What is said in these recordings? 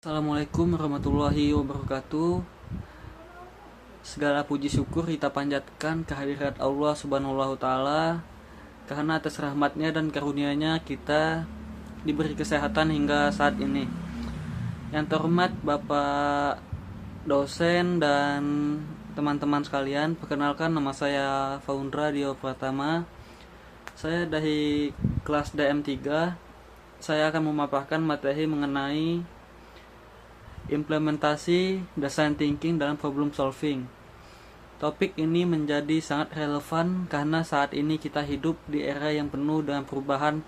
Assalamualaikum warahmatullahi wabarakatuh. Segala puji syukur kita panjatkan kehadirat Allah Subhanahu wa taala, karena atas rahmatnya dan karunia-Nya kita diberi kesehatan hingga saat ini. Yang terhormat Bapak dosen dan teman-teman sekalian, perkenalkan nama saya Faundra Dio Pratama. Saya dari kelas DM3. Saya akan memaparkan materi mengenai implementasi design thinking dalam problem solving. Topik ini menjadi sangat relevan karena saat ini kita hidup di era yang penuh dengan perubahan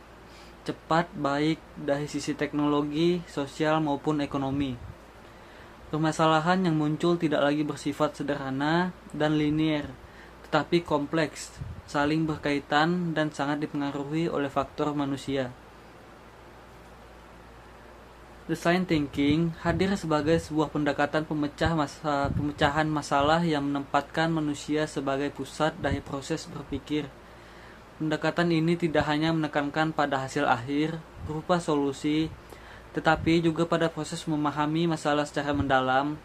cepat, baik dari sisi teknologi, sosial maupun ekonomi. Permasalahan yang muncul tidak lagi bersifat sederhana dan linear, tetapi kompleks, saling berkaitan dan sangat dipengaruhi oleh faktor manusia. Design thinking hadir sebagai sebuah pendekatan pemecahan masalah yang menempatkan manusia sebagai pusat dari proses berpikir. Pendekatan ini tidak hanya menekankan pada hasil akhir berupa solusi, tetapi juga pada proses memahami masalah secara mendalam.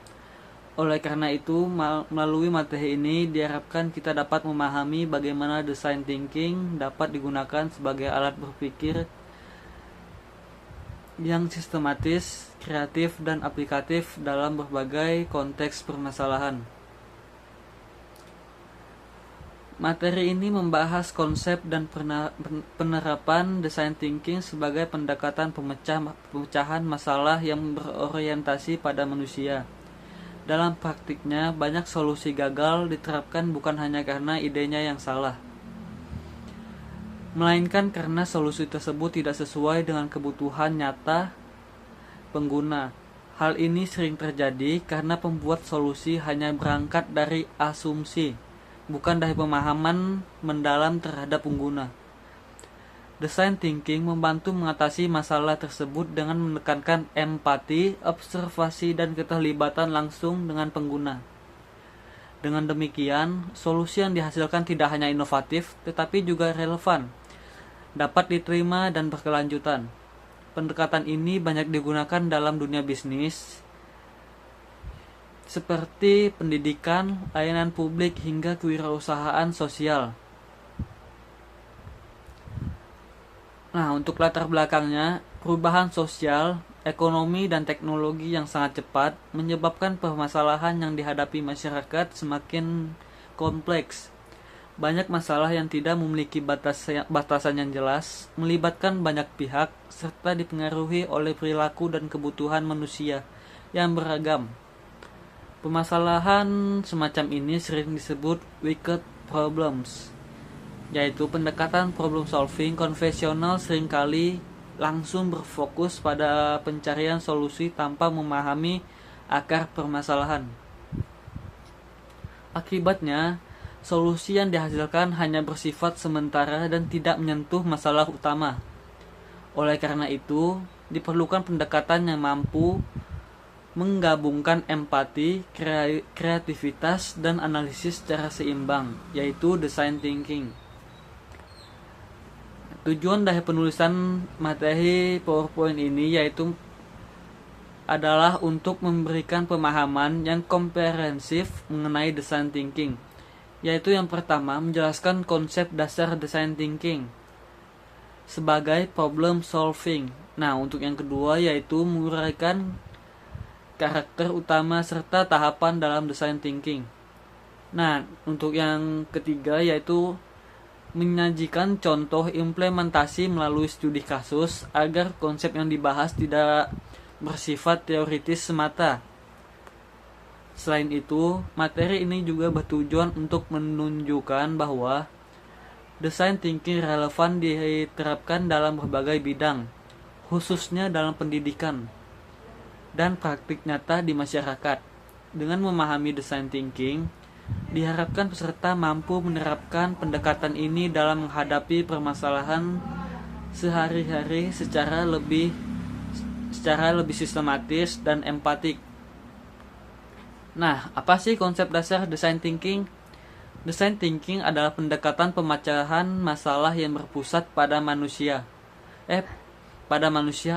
Oleh karena itu, melalui materi ini diharapkan kita dapat memahami bagaimana design thinking dapat digunakan sebagai alat berpikir yang sistematis, kreatif, dan aplikatif dalam berbagai konteks permasalahan. Materi ini membahas konsep dan penerapan design thinking sebagai pendekatan pemecahan masalah yang berorientasi pada manusia. Dalam praktiknya, banyak solusi gagal diterapkan bukan hanya karena idenya yang salah, melainkan karena solusi tersebut tidak sesuai dengan kebutuhan nyata pengguna. Hal ini sering terjadi karena pembuat solusi hanya berangkat dari asumsi, bukan dari pemahaman mendalam terhadap pengguna. Design thinking membantu mengatasi masalah tersebut dengan menekankan empati, observasi, dan keterlibatan langsung dengan pengguna. Dengan demikian, solusi yang dihasilkan tidak hanya inovatif, tetapi juga relevan, dapat diterima dan berkelanjutan. Pendekatan ini banyak digunakan dalam dunia bisnis, seperti pendidikan, layanan publik, hingga kewirausahaan sosial. Nah, untuk latar belakangnya, perubahan sosial, ekonomi, dan teknologi yang sangat cepat menyebabkan permasalahan yang dihadapi masyarakat semakin kompleks. Banyak masalah yang tidak memiliki batasan yang jelas, melibatkan banyak pihak, serta dipengaruhi oleh perilaku dan kebutuhan manusia yang beragam. Permasalahan semacam ini sering disebut wicked problems, yaitu pendekatan problem solving konvensional seringkali langsung berfokus pada pencarian solusi tanpa memahami akar permasalahan. Akibatnya, solusi yang dihasilkan hanya bersifat sementara dan tidak menyentuh masalah utama. Oleh karena itu, diperlukan pendekatan yang mampu menggabungkan empati, kreativitas, dan analisis secara seimbang, yaitu design thinking. Tujuan dari penulisan materi PowerPoint ini adalah untuk memberikan pemahaman yang komprehensif mengenai design thinking, yaitu yang pertama menjelaskan konsep dasar design thinking sebagai problem solving. Nah, untuk yang kedua yaitu menguraikan karakter utama serta tahapan dalam design thinking. Nah, untuk yang ketiga yaitu menyajikan contoh implementasi melalui studi kasus agar konsep yang dibahas tidak bersifat teoritis semata. Selain itu, materi ini juga bertujuan untuk menunjukkan bahwa design thinking relevan diterapkan dalam berbagai bidang, khususnya dalam pendidikan dan praktik nyata di masyarakat. Dengan memahami design thinking, diharapkan peserta mampu menerapkan pendekatan ini dalam menghadapi permasalahan sehari-hari secara lebih sistematis dan empatik. Nah, apa sih konsep dasar design thinking? Design thinking adalah pendekatan pemecahan masalah yang berpusat pada manusia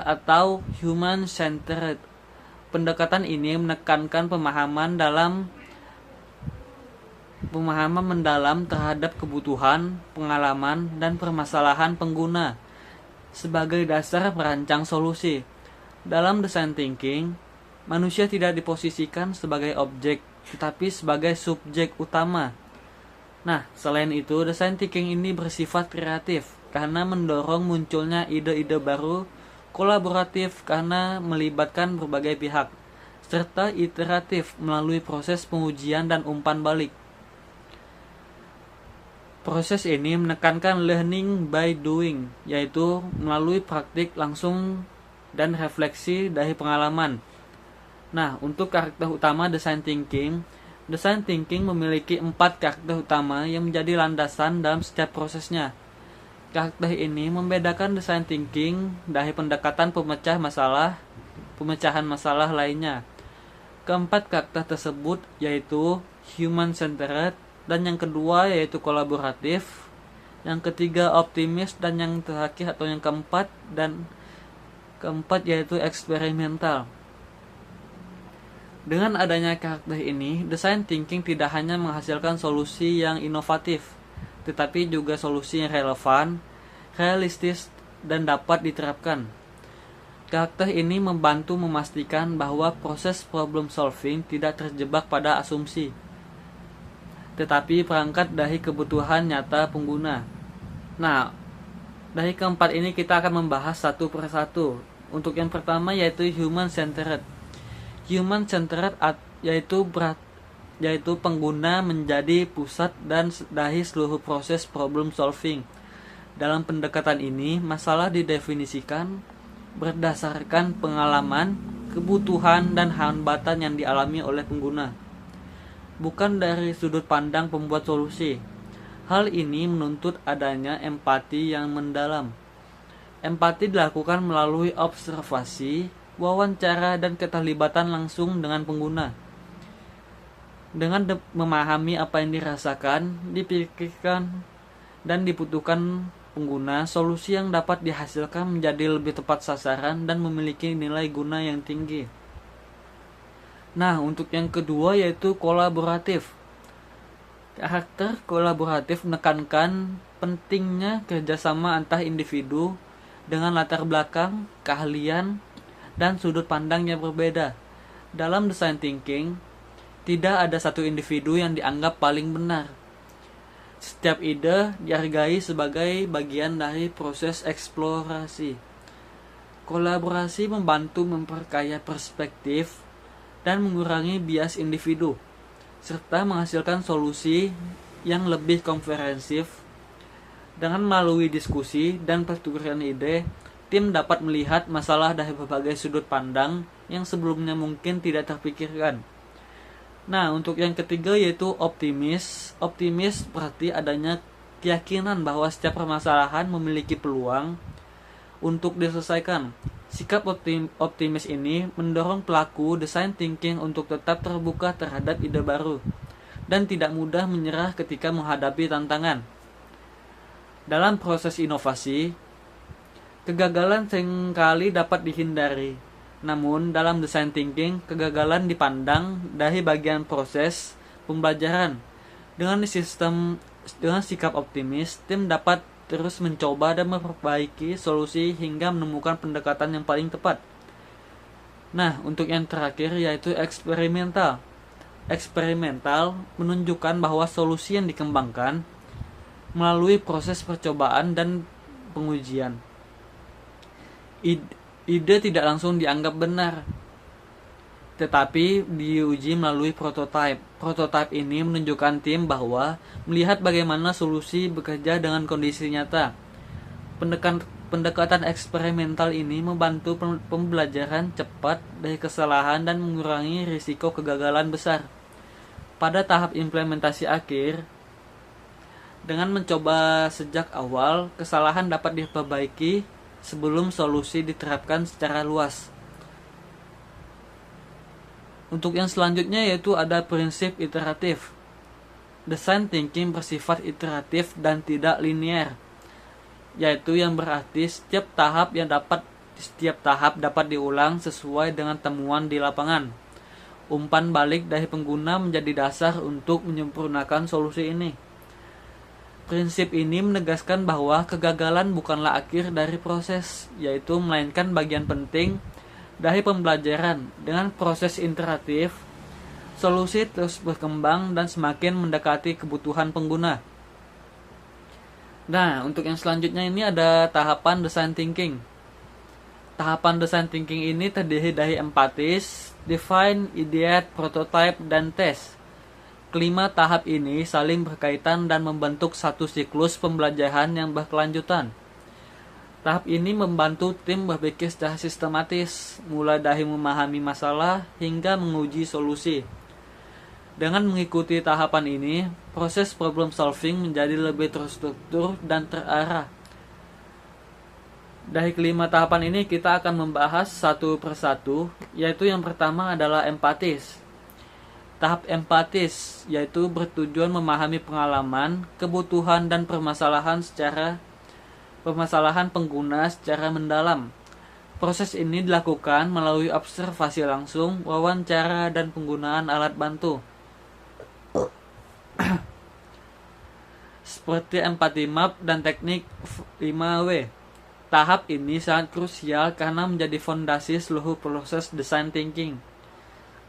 atau human centered Pendekatan ini menekankan pemahaman mendalam terhadap kebutuhan, pengalaman, dan permasalahan pengguna sebagai dasar merancang solusi. Dalam design thinking, manusia tidak diposisikan sebagai objek, tetapi sebagai subjek utama. Nah, selain itu, design thinking ini bersifat kreatif karena mendorong munculnya ide-ide baru, kolaboratif karena melibatkan berbagai pihak, serta iteratif melalui proses pengujian dan umpan balik. Proses ini menekankan learning by doing, yaitu melalui praktik langsung dan refleksi dari pengalaman. Nah, untuk karakter utama design thinking memiliki 4 karakter utama yang menjadi landasan dalam setiap prosesnya. Karakter ini membedakan design thinking dari pendekatan pemecahan masalah lainnya. Keempat karakter tersebut yaitu human-centered, dan yang kedua yaitu kolaboratif, yang ketiga optimis, dan yang terakhir atau yang keempat yaitu eksperimental. Dengan adanya karakter ini, design thinking tidak hanya menghasilkan solusi yang inovatif, tetapi juga solusi yang relevan, realistis, dan dapat diterapkan. Karakter ini membantu memastikan bahwa proses problem solving tidak terjebak pada asumsi, tetapi berangkat dari kebutuhan nyata pengguna. Nah, dari keempat ini kita akan membahas satu persatu. Untuk yang pertama yaitu human-centered. Human-centered yaitu pengguna menjadi pusat dan dari seluruh proses problem solving. Dalam pendekatan ini, masalah didefinisikan berdasarkan pengalaman, kebutuhan, dan hambatan yang dialami oleh pengguna, bukan dari sudut pandang pembuat solusi. Hal ini menuntut adanya empati yang mendalam. Empati dilakukan melalui observasi, wawancara, dan keterlibatan langsung dengan pengguna. Dengan memahami apa yang dirasakan, dipikirkan, dan dibutuhkan pengguna, solusi yang dapat dihasilkan menjadi lebih tepat sasaran dan memiliki nilai guna yang tinggi. Nah, untuk yang kedua yaitu kolaboratif. Karakter kolaboratif menekankan pentingnya kerjasama antar individu dengan latar belakang, keahlian, dan sudut pandang yang berbeda. Dalam design thinking, tidak ada satu individu yang dianggap paling benar. Setiap ide dihargai sebagai bagian dari proses eksplorasi. Kolaborasi membantu memperkaya perspektif dan mengurangi bias individu, serta menghasilkan solusi yang lebih komprehensif. Dengan melalui diskusi dan pertukaran ide, tim dapat melihat masalah dari berbagai sudut pandang yang sebelumnya mungkin tidak terpikirkan. Nah, untuk yang ketiga yaitu optimis. Optimis berarti adanya keyakinan bahwa setiap permasalahan memiliki peluang untuk diselesaikan. Sikap optimis ini mendorong pelaku design thinking untuk tetap terbuka terhadap ide baru dan tidak mudah menyerah ketika menghadapi tantangan. Dalam proses inovasi, kegagalan seringkali dapat dihindari. Namun, dalam design thinking, kegagalan dipandang dari bagian proses pembelajaran. Dengan sikap optimis, tim dapat terus mencoba dan memperbaiki solusi hingga menemukan pendekatan yang paling tepat. Nah, untuk yang terakhir yaitu eksperimental. Eksperimental menunjukkan bahwa solusi yang dikembangkan melalui proses percobaan dan pengujian. Ide tidak langsung dianggap benar, tetapi diuji melalui prototipe. Prototipe ini menunjukkan tim bahwa melihat bagaimana solusi bekerja dengan kondisi nyata. Pendekatan eksperimental ini membantu pembelajaran cepat dari kesalahan dan mengurangi risiko kegagalan besar. Pada tahap implementasi akhir, dengan mencoba sejak awal, kesalahan dapat diperbaiki sebelum solusi diterapkan secara luas. Untuk yang selanjutnya yaitu ada prinsip iteratif. Design thinking bersifat iteratif dan tidak linear, yaitu yang berarti setiap tahap yang dapat Setiap tahap dapat diulang sesuai dengan temuan di lapangan. Umpan balik dari pengguna menjadi dasar untuk menyempurnakan solusi ini. Prinsip ini menegaskan bahwa kegagalan bukanlah akhir dari proses, yaitu melainkan bagian penting dari pembelajaran. Dengan proses iteratif, solusi terus berkembang dan semakin mendekati kebutuhan pengguna. Nah, untuk yang selanjutnya ini ada tahapan design thinking. Tahapan design thinking ini terdiri dari empatis, define, ideate, prototype, dan test. Kelima tahap ini saling berkaitan dan membentuk satu siklus pembelajaran yang berkelanjutan. Tahap ini membantu tim berpikir secara sistematis, mulai dari memahami masalah hingga menguji solusi. Dengan mengikuti tahapan ini, proses problem solving menjadi lebih terstruktur dan terarah. Dari kelima tahapan ini kita akan membahas satu persatu, yaitu yang pertama adalah empatis. Tahap empatis yaitu bertujuan memahami pengalaman, kebutuhan, dan permasalahan pengguna secara mendalam. Proses ini dilakukan melalui observasi langsung, wawancara, dan penggunaan alat bantu. Seperti empathy map dan teknik 5W. Tahap ini sangat krusial karena menjadi fondasi seluruh proses design thinking.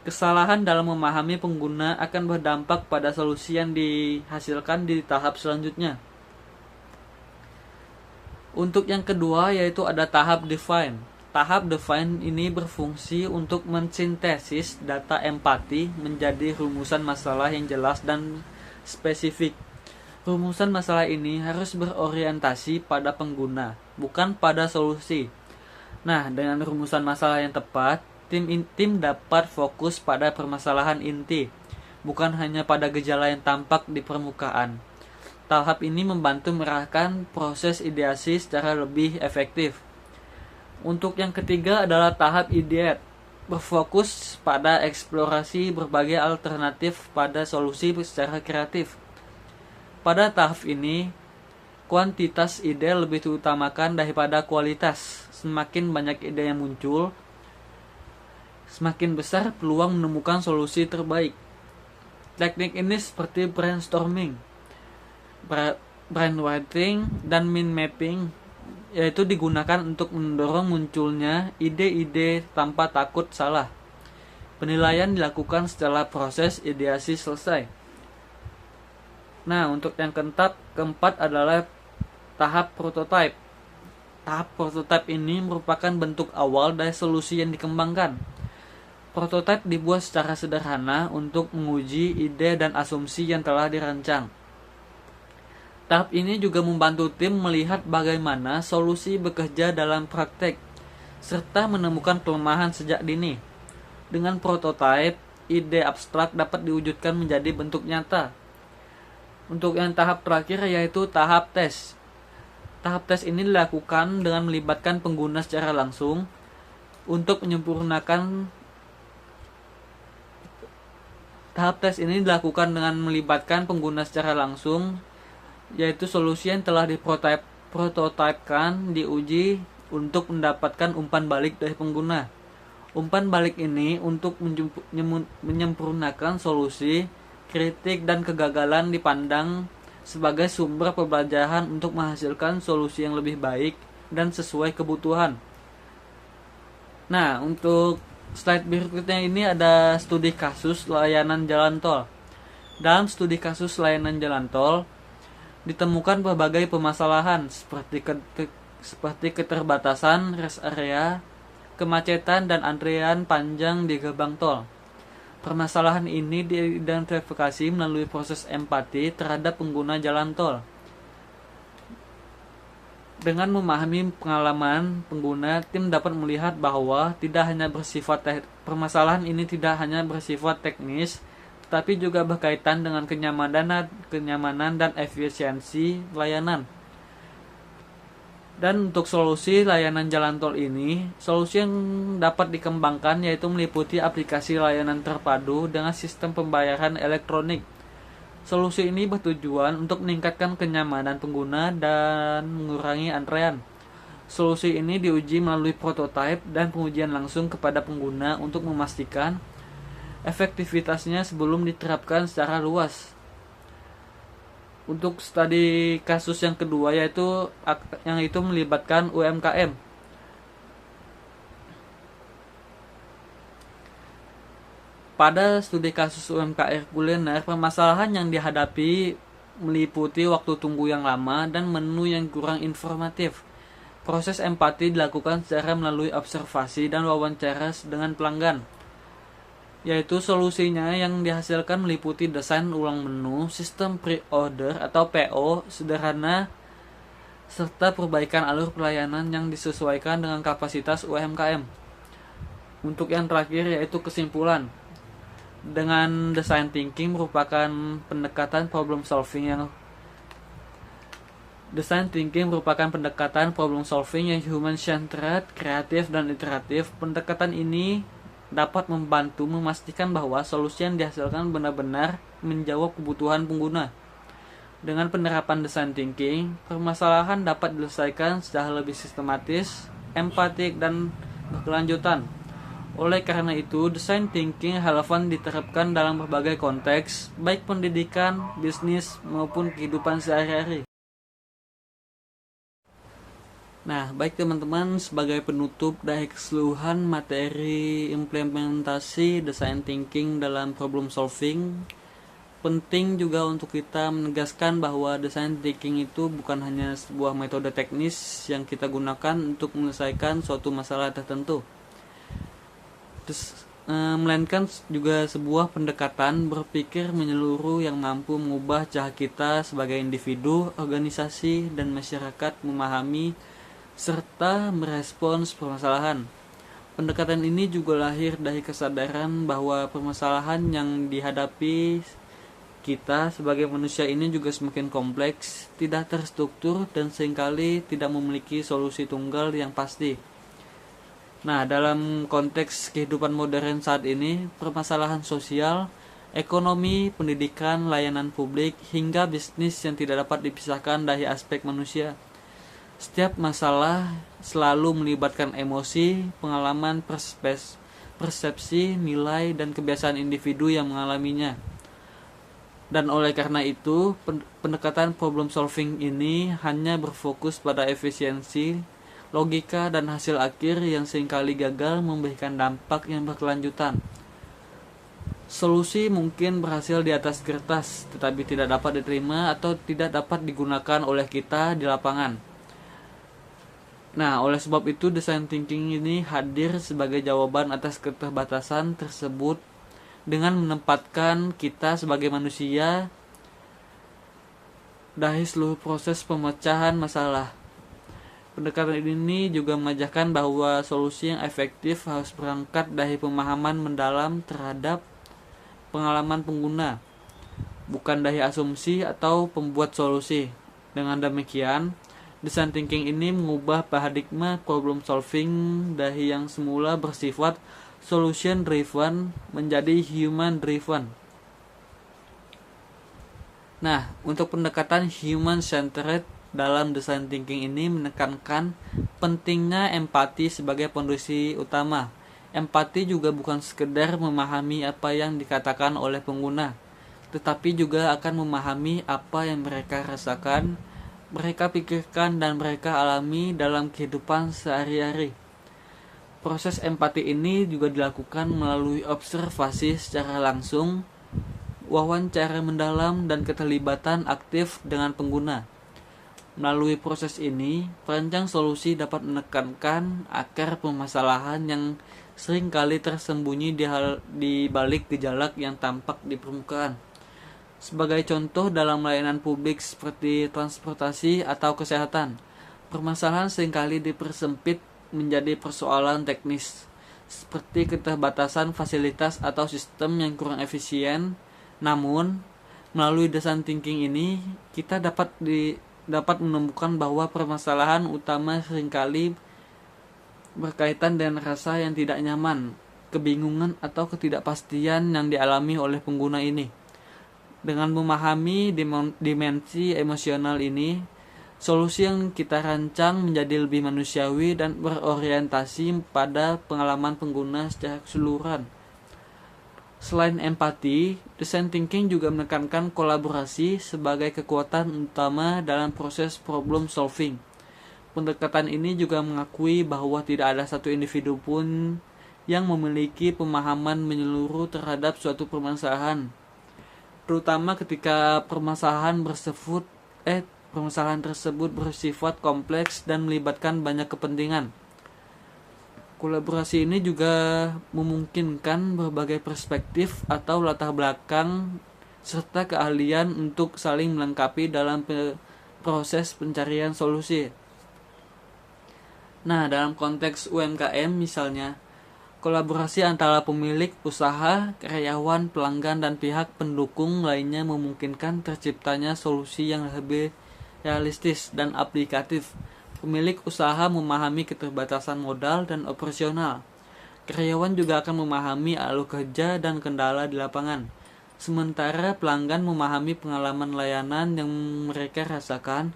Kesalahan dalam memahami pengguna akan berdampak pada solusi yang dihasilkan di tahap selanjutnya. Untuk yang kedua yaitu ada tahap define. Tahap define ini berfungsi untuk mensintesis data empati menjadi rumusan masalah yang jelas dan spesifik. Rumusan masalah ini harus berorientasi pada pengguna, bukan pada solusi. Nah, dengan rumusan masalah yang tepat, tim dapat fokus pada permasalahan inti, bukan hanya pada gejala yang tampak di permukaan. Tahap ini membantu mengarahkan proses ideasi secara lebih efektif. Untuk yang ketiga adalah tahap ideate, berfokus pada eksplorasi berbagai alternatif pada solusi secara kreatif. Pada tahap ini, kuantitas ide lebih diutamakan daripada kualitas. Semakin banyak ide yang muncul, semakin besar peluang menemukan solusi terbaik. Teknik ini seperti brainstorming, brainwriting, dan mind mapping, yaitu digunakan untuk mendorong munculnya ide-ide tanpa takut salah. Penilaian dilakukan setelah proses ideasi selesai. Nah, untuk yang keempat adalah tahap prototype. Tahap prototype ini merupakan bentuk awal dari solusi yang dikembangkan. Prototipe dibuat secara sederhana untuk menguji ide dan asumsi yang telah dirancang. Tahap ini juga membantu tim melihat bagaimana solusi bekerja dalam praktek, serta menemukan kelemahan sejak dini. Dengan prototipe, ide abstrak dapat diwujudkan menjadi bentuk nyata. Untuk yang tahap terakhir yaitu tahap tes. Tahap tes ini dilakukan dengan melibatkan pengguna secara langsung untuk menyempurnakan yaitu solusi yang telah diprototipekan diuji untuk mendapatkan umpan balik dari pengguna. Umpan balik ini untuk menyempurnakan solusi, kritik, dan kegagalan dipandang sebagai sumber pembelajaran untuk menghasilkan solusi yang lebih baik dan sesuai kebutuhan. Nah, untuk slide berikutnya ini ada studi kasus layanan jalan tol. Dalam studi kasus layanan jalan tol, ditemukan berbagai permasalahan seperti keterbatasan rest area, kemacetan, dan antrian panjang di gerbang tol. Permasalahan ini diidentifikasi melalui proses empati terhadap pengguna jalan tol. Dengan memahami pengalaman pengguna, tim dapat melihat bahwa permasalahan ini tidak hanya bersifat teknis, tetapi juga berkaitan dengan kenyamanan dan efisiensi layanan. Dan untuk solusi layanan jalan tol ini, solusi yang dapat dikembangkan yaitu meliputi aplikasi layanan terpadu dengan sistem pembayaran elektronik. Solusi ini bertujuan untuk meningkatkan kenyamanan pengguna dan mengurangi antrean. Solusi ini diuji melalui prototipe dan pengujian langsung kepada pengguna untuk memastikan efektivitasnya sebelum diterapkan secara luas. Untuk studi kasus yang kedua yaitu yang itu melibatkan UMKM. Pada studi kasus UMKM kuliner, permasalahan yang dihadapi meliputi waktu tunggu yang lama dan menu yang kurang informatif. Proses empati dilakukan secara melalui observasi dan wawancara dengan pelanggan, yaitu solusinya yang dihasilkan meliputi desain ulang menu, sistem pre-order atau PO sederhana, serta perbaikan alur pelayanan yang disesuaikan dengan kapasitas UMKM. Untuk yang terakhir yaitu kesimpulan. Dengan design thinking merupakan pendekatan problem solving yang human centered, kreatif dan iteratif. Pendekatan ini dapat membantu memastikan bahwa solusi yang dihasilkan benar-benar menjawab kebutuhan pengguna. Dengan penerapan design thinking, permasalahan dapat diselesaikan secara lebih sistematis, empatik dan berkelanjutan. Oleh karena itu, design thinking relevan diterapkan dalam berbagai konteks, baik pendidikan, bisnis, maupun kehidupan sehari-hari. Nah, baik teman-teman, sebagai penutup dari keseluruhan materi implementasi design thinking dalam problem solving, penting juga untuk kita menegaskan bahwa design thinking itu bukan hanya sebuah metode teknis yang kita gunakan untuk menyelesaikan suatu masalah tertentu, melainkan juga sebuah pendekatan berpikir menyeluruh yang mampu mengubah cara kita sebagai individu, organisasi, dan masyarakat memahami serta merespons permasalahan. Pendekatan ini juga lahir dari kesadaran bahwa permasalahan yang dihadapi kita sebagai manusia ini juga semakin kompleks, tidak terstruktur, dan seringkali tidak memiliki solusi tunggal yang pasti. Nah, dalam konteks kehidupan modern saat ini, permasalahan sosial, ekonomi, pendidikan, layanan publik, hingga bisnis yang tidak dapat dipisahkan dari aspek manusia. Setiap masalah selalu melibatkan emosi, pengalaman, persepsi, nilai, dan kebiasaan individu yang mengalaminya. Dan oleh karena itu, pendekatan problem solving ini hanya berfokus pada efisiensi, logika, dan hasil akhir yang seringkali gagal memberikan dampak yang berkelanjutan. Solusi mungkin berhasil di atas kertas, tetapi tidak dapat diterima atau tidak dapat digunakan oleh kita di lapangan. Nah, oleh sebab itu design thinking ini hadir sebagai jawaban atas keterbatasan tersebut dengan menempatkan kita sebagai manusia dari seluruh proses pemecahan masalah. Pendekatan ini juga mengajarkan bahwa solusi yang efektif harus berangkat dari pemahaman mendalam terhadap pengalaman pengguna, bukan dari asumsi atau pembuat solusi. Dengan demikian, design thinking ini mengubah paradigma problem solving dari yang semula bersifat solution driven menjadi human driven. Nah, untuk pendekatan human centered dalam design thinking ini menekankan pentingnya empati sebagai pondasi utama. Empati juga bukan sekedar memahami apa yang dikatakan oleh pengguna, tetapi juga akan memahami apa yang mereka rasakan, mereka pikirkan, dan mereka alami dalam kehidupan sehari-hari. Proses empati ini juga dilakukan melalui observasi secara langsung, wawancara mendalam, dan keterlibatan aktif dengan pengguna. Melalui proses ini, perancang solusi dapat menekankan akar permasalahan yang seringkali tersembunyi di balik gejala yang tampak di permukaan. Sebagai contoh, dalam layanan publik seperti transportasi atau kesehatan, permasalahan seringkali dipersempit menjadi persoalan teknis, seperti keterbatasan fasilitas atau sistem yang kurang efisien. Namun, melalui design thinking ini, kita dapat menemukan bahwa permasalahan utama seringkali berkaitan dengan rasa yang tidak nyaman, kebingungan, atau ketidakpastian yang dialami oleh pengguna ini. Dengan memahami dimensi emosional ini, Solusi yang kita rancang menjadi lebih manusiawi dan berorientasi pada pengalaman pengguna secara keseluruhan. Selain empati, design thinking juga menekankan kolaborasi sebagai kekuatan utama dalam proses problem solving. Pendekatan ini juga mengakui bahwa tidak ada satu individu pun yang memiliki pemahaman menyeluruh terhadap suatu permasalahan, terutama ketika permasalahan tersebut bersifat kompleks dan melibatkan banyak kepentingan. Kolaborasi ini juga memungkinkan berbagai perspektif atau latar belakang serta keahlian untuk saling melengkapi dalam proses pencarian solusi. Nah, dalam konteks UMKM misalnya, kolaborasi antara pemilik usaha, karyawan, pelanggan, dan pihak pendukung lainnya memungkinkan terciptanya solusi yang lebih realistis dan aplikatif. Pemilik usaha memahami keterbatasan modal dan operasional. Karyawan juga akan memahami alur kerja dan kendala di lapangan. Sementara pelanggan memahami pengalaman layanan yang mereka rasakan.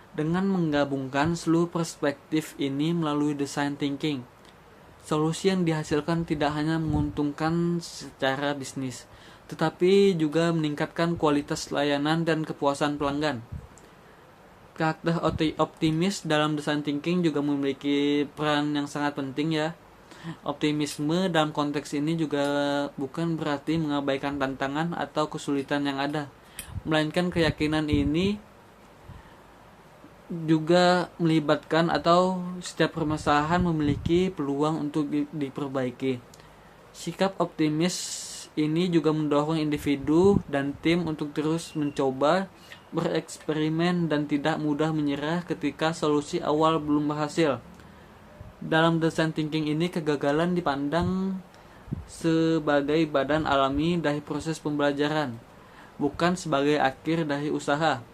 Dengan menggabungkan seluruh perspektif ini melalui design thinking, solusi yang dihasilkan tidak hanya menguntungkan secara bisnis, tetapi juga meningkatkan kualitas layanan dan kepuasan pelanggan. Karakter optimis dalam design thinking juga memiliki peran yang sangat penting ya. Optimisme dalam konteks ini juga bukan berarti mengabaikan tantangan atau kesulitan yang ada, melainkan keyakinan ini juga melibatkan atau setiap permasalahan memiliki peluang untuk diperbaiki. Sikap optimis ini juga mendorong individu dan tim untuk terus mencoba, bereksperimen, dan tidak mudah menyerah ketika solusi awal belum berhasil. Dalam design thinking ini, kegagalan dipandang sebagai badan alami dari proses pembelajaran, bukan sebagai akhir dari usaha.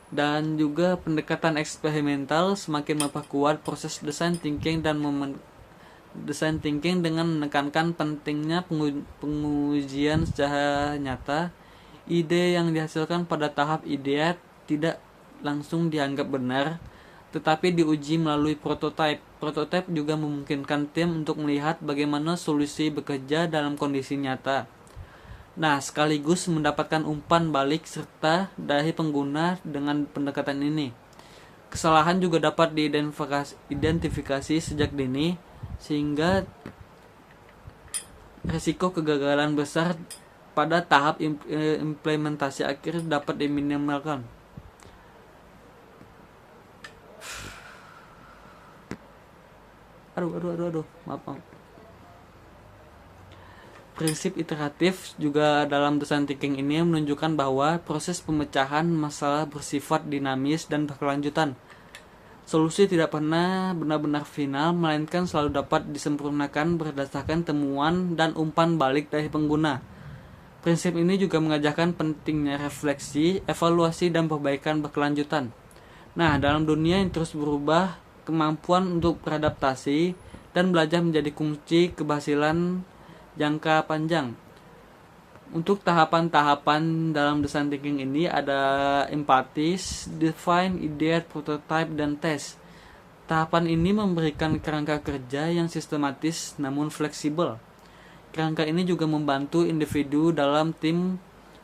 Dan juga pendekatan eksperimental semakin memperkuat proses design thinking dengan menekankan pentingnya pengujian secara nyata. Ide yang dihasilkan pada tahap ideat tidak langsung dianggap benar, tetapi diuji melalui prototipe. Prototipe juga memungkinkan tim untuk melihat bagaimana solusi bekerja dalam kondisi nyata. Nah, sekaligus mendapatkan umpan balik serta dari pengguna dengan pendekatan ini. Kesalahan juga dapat diidentifikasi sejak dini, sehingga risiko kegagalan besar pada tahap implementasi akhir dapat diminimalkan. Maaf. Prinsip iteratif juga dalam design thinking ini menunjukkan bahwa proses pemecahan masalah bersifat dinamis dan berkelanjutan. Solusi tidak pernah benar-benar final, melainkan selalu dapat disempurnakan berdasarkan temuan dan umpan balik dari pengguna. Prinsip ini juga mengajarkan pentingnya refleksi, evaluasi, dan perbaikan berkelanjutan. Nah, dalam dunia yang terus berubah, kemampuan untuk beradaptasi dan belajar menjadi kunci keberhasilan jangka panjang. Untuk tahapan-tahapan dalam design thinking ini ada empathis, define, ideate, prototype, dan test. Tahapan ini memberikan kerangka kerja yang sistematis namun fleksibel. Kerangka ini juga membantu individu dalam tim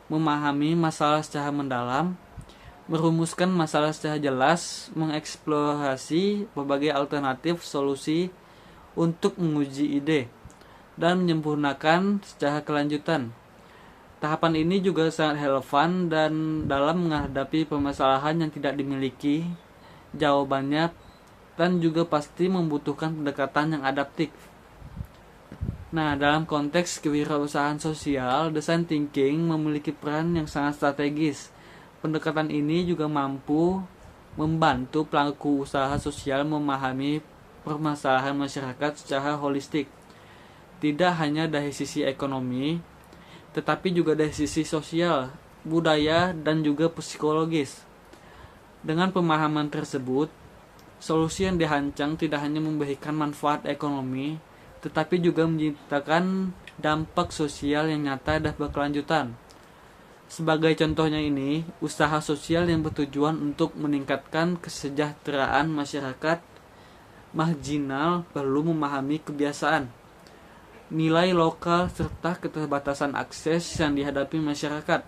memahami masalah secara mendalam, merumuskan masalah secara jelas, mengeksplorasi berbagai alternatif solusi untuk menguji ide, dan menyempurnakan secara kelanjutan. Tahapan ini juga sangat relevan dan dalam menghadapi permasalahan yang tidak dimiliki jawabannya dan juga pasti membutuhkan pendekatan yang adaptif. Nah, dalam konteks kewirausahaan sosial, design thinking memiliki peran yang sangat strategis. Pendekatan ini juga mampu membantu pelaku usaha sosial memahami permasalahan masyarakat secara holistik, tidak hanya dari sisi ekonomi, tetapi juga dari sisi sosial, budaya, dan juga psikologis. Dengan pemahaman tersebut, solusi yang dirancang tidak hanya memberikan manfaat ekonomi, tetapi juga menciptakan dampak sosial yang nyata dan berkelanjutan. Sebagai contohnya ini, usaha sosial yang bertujuan untuk meningkatkan kesejahteraan masyarakat marginal perlu memahami kebiasaan, nilai lokal, serta keterbatasan akses yang dihadapi masyarakat,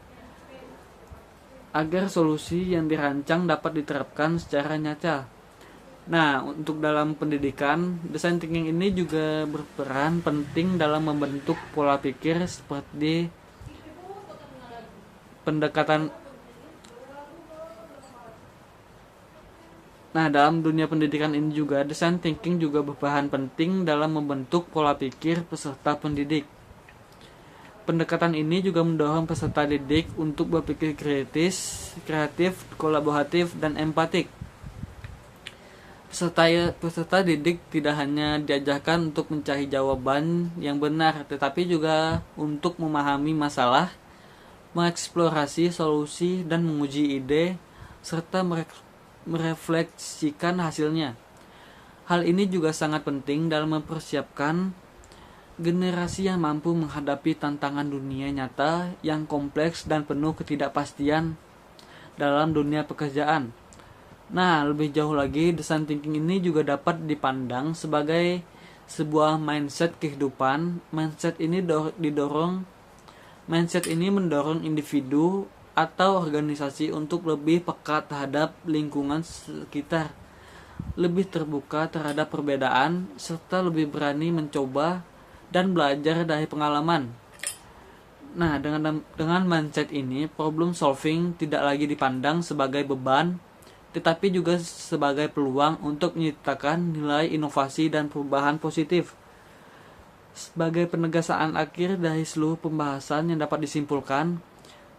agar solusi yang dirancang dapat diterapkan secara nyata. Nah, untuk dalam pendidikan, design thinking ini juga berperan penting dalam membentuk pola pikir seperti pendekatan. Nah, dalam dunia pendidikan ini juga, design thinking juga berperan penting dalam membentuk pola pikir peserta pendidik. Pendekatan ini juga mendorong peserta didik untuk berpikir kritis, kreatif, kolaboratif, dan empatik. Peserta didik tidak hanya diajarkan untuk mencari jawaban yang benar, tetapi juga untuk memahami masalah, mengeksplorasi solusi, dan menguji ide, serta merefleksikan hasilnya. Hal ini juga sangat penting dalam mempersiapkan generasi yang mampu menghadapi tantangan dunia nyata yang kompleks dan penuh ketidakpastian dalam dunia pekerjaan. Nah, lebih jauh lagi, design thinking ini juga dapat dipandang sebagai sebuah mindset kehidupan. Mindset ini mendorong individu atau organisasi untuk lebih peka terhadap lingkungan sekitar, lebih terbuka terhadap perbedaan, serta lebih berani mencoba dan belajar dari pengalaman. Nah, dengan mindset ini, problem solving tidak lagi dipandang sebagai beban, tetapi juga sebagai peluang untuk menciptakan nilai inovasi dan perubahan positif. Sebagai penegasan akhir dari seluruh pembahasan yang dapat disimpulkan,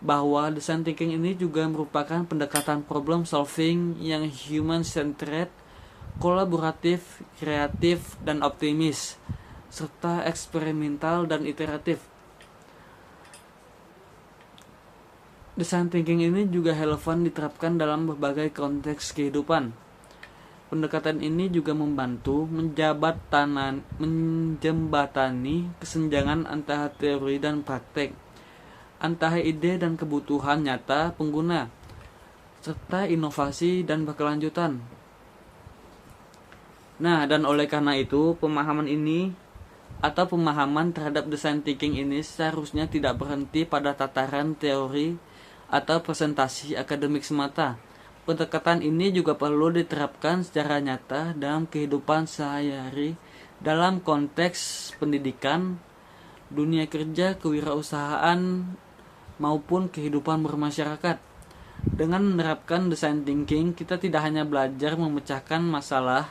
bahwa design thinking ini juga merupakan pendekatan problem solving yang human-centered, kolaboratif, kreatif, dan optimis, serta eksperimental dan iteratif. Design thinking ini juga relevan diterapkan dalam berbagai konteks kehidupan. Pendekatan ini juga membantu menjembatani kesenjangan antara teori dan praktek, antara ide dan kebutuhan nyata pengguna, serta inovasi dan berkelanjutan. Nah, dan oleh karena itu, pemahaman terhadap design thinking ini seharusnya tidak berhenti pada tataran teori atau presentasi akademik semata. Pendekatan ini juga perlu diterapkan secara nyata dalam kehidupan sehari-hari dalam konteks pendidikan, dunia kerja, kewirausahaan, maupun kehidupan bermasyarakat. Dengan menerapkan design thinking, kita tidak hanya belajar memecahkan masalah,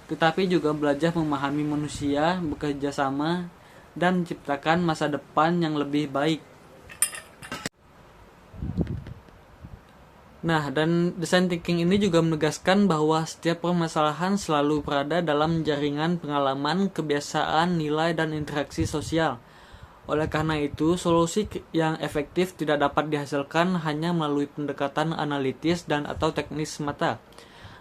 tetapi juga belajar memahami manusia, bekerja sama, dan menciptakan masa depan yang lebih baik. Nah, dan design thinking ini juga menegaskan bahwa setiap permasalahan selalu berada dalam jaringan pengalaman, kebiasaan, nilai, dan interaksi sosial. Oleh karena itu, solusi yang efektif tidak dapat dihasilkan hanya melalui pendekatan analitis dan atau teknis semata.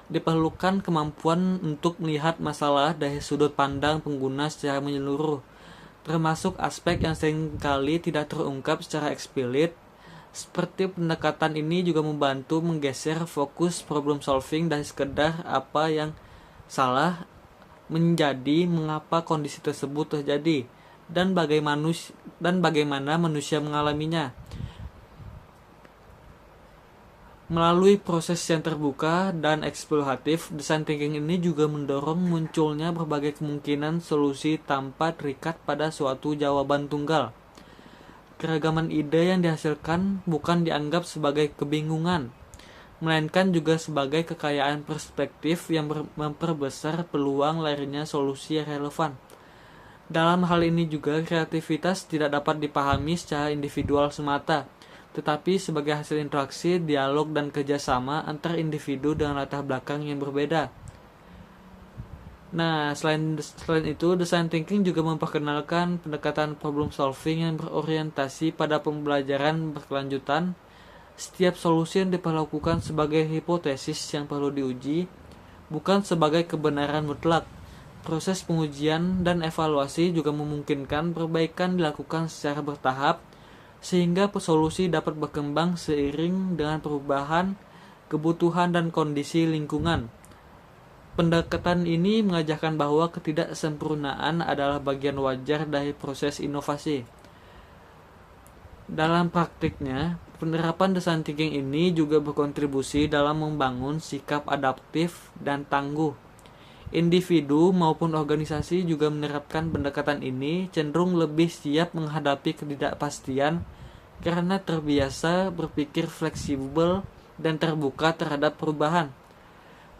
Diperlukan kemampuan untuk melihat masalah dari sudut pandang pengguna secara menyeluruh, termasuk aspek yang seringkali tidak terungkap secara eksplisit. Seperti pendekatan ini juga membantu menggeser fokus problem solving dari sekedar apa yang salah menjadi mengapa kondisi tersebut terjadi dan bagaimana manusia mengalaminya. Melalui proses yang terbuka dan eksploratif, design thinking ini juga mendorong munculnya berbagai kemungkinan solusi tanpa terikat pada suatu jawaban tunggal. Keragaman ide yang dihasilkan bukan dianggap sebagai kebingungan, melainkan juga sebagai kekayaan perspektif yang memperbesar peluang lahirnya solusi yang relevan. Dalam hal ini juga kreativitas tidak dapat dipahami secara individual semata, tetapi sebagai hasil interaksi, dialog, dan kerjasama antar individu dengan latar belakang yang berbeda. Nah, selain itu, design thinking juga memperkenalkan pendekatan problem solving yang berorientasi pada pembelajaran berkelanjutan. Setiap solusi yang diperlakukan sebagai hipotesis yang perlu diuji, bukan sebagai kebenaran mutlak. Proses pengujian dan evaluasi juga memungkinkan perbaikan dilakukan secara bertahap, sehingga solusi dapat berkembang seiring dengan perubahan kebutuhan dan kondisi lingkungan. Pendekatan ini mengajarkan bahwa ketidaksempurnaan adalah bagian wajar dari proses inovasi. Dalam praktiknya, penerapan design thinking ini juga berkontribusi dalam membangun sikap adaptif dan tangguh. Individu maupun organisasi juga menerapkan pendekatan ini cenderung lebih siap menghadapi ketidakpastian karena terbiasa berpikir fleksibel dan terbuka terhadap perubahan.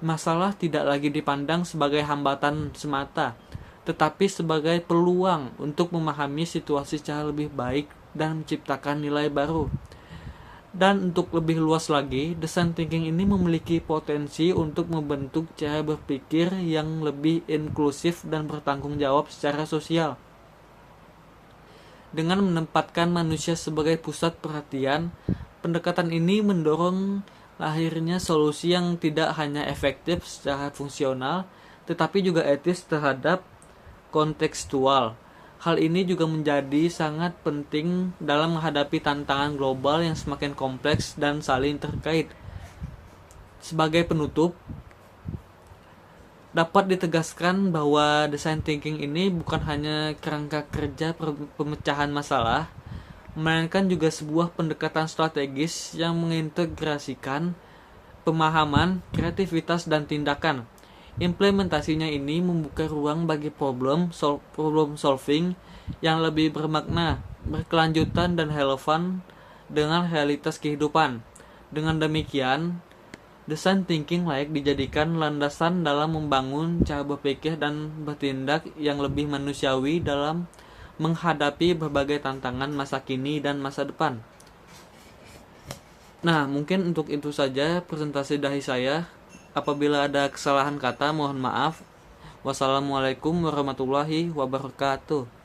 Masalah tidak lagi dipandang sebagai hambatan semata, tetapi sebagai peluang untuk memahami situasi secara lebih baik dan menciptakan nilai baru. Dan untuk lebih luas lagi, design thinking ini memiliki potensi untuk membentuk cara berpikir yang lebih inklusif dan bertanggung jawab secara sosial. Dengan menempatkan manusia sebagai pusat perhatian, pendekatan ini mendorong lahirnya solusi yang tidak hanya efektif secara fungsional, tetapi juga etis terhadap kontekstual. Hal ini juga menjadi sangat penting dalam menghadapi tantangan global yang semakin kompleks dan saling terkait. Sebagai penutup, dapat ditegaskan bahwa design thinking ini bukan hanya kerangka kerja pemecahan masalah, melainkan juga sebuah pendekatan strategis yang mengintegrasikan pemahaman, kreativitas, dan tindakan. Implementasinya ini membuka ruang bagi problem solving yang lebih bermakna, berkelanjutan, dan relevan dengan realitas kehidupan. Dengan demikian, design thinking layak dijadikan landasan dalam membangun cara berpikir dan bertindak yang lebih manusiawi dalam menghadapi berbagai tantangan masa kini dan masa depan. Nah, mungkin untuk itu saja presentasi dari saya. Apabila ada kesalahan kata, mohon maaf. Wassalamualaikum warahmatullahi wabarakatuh.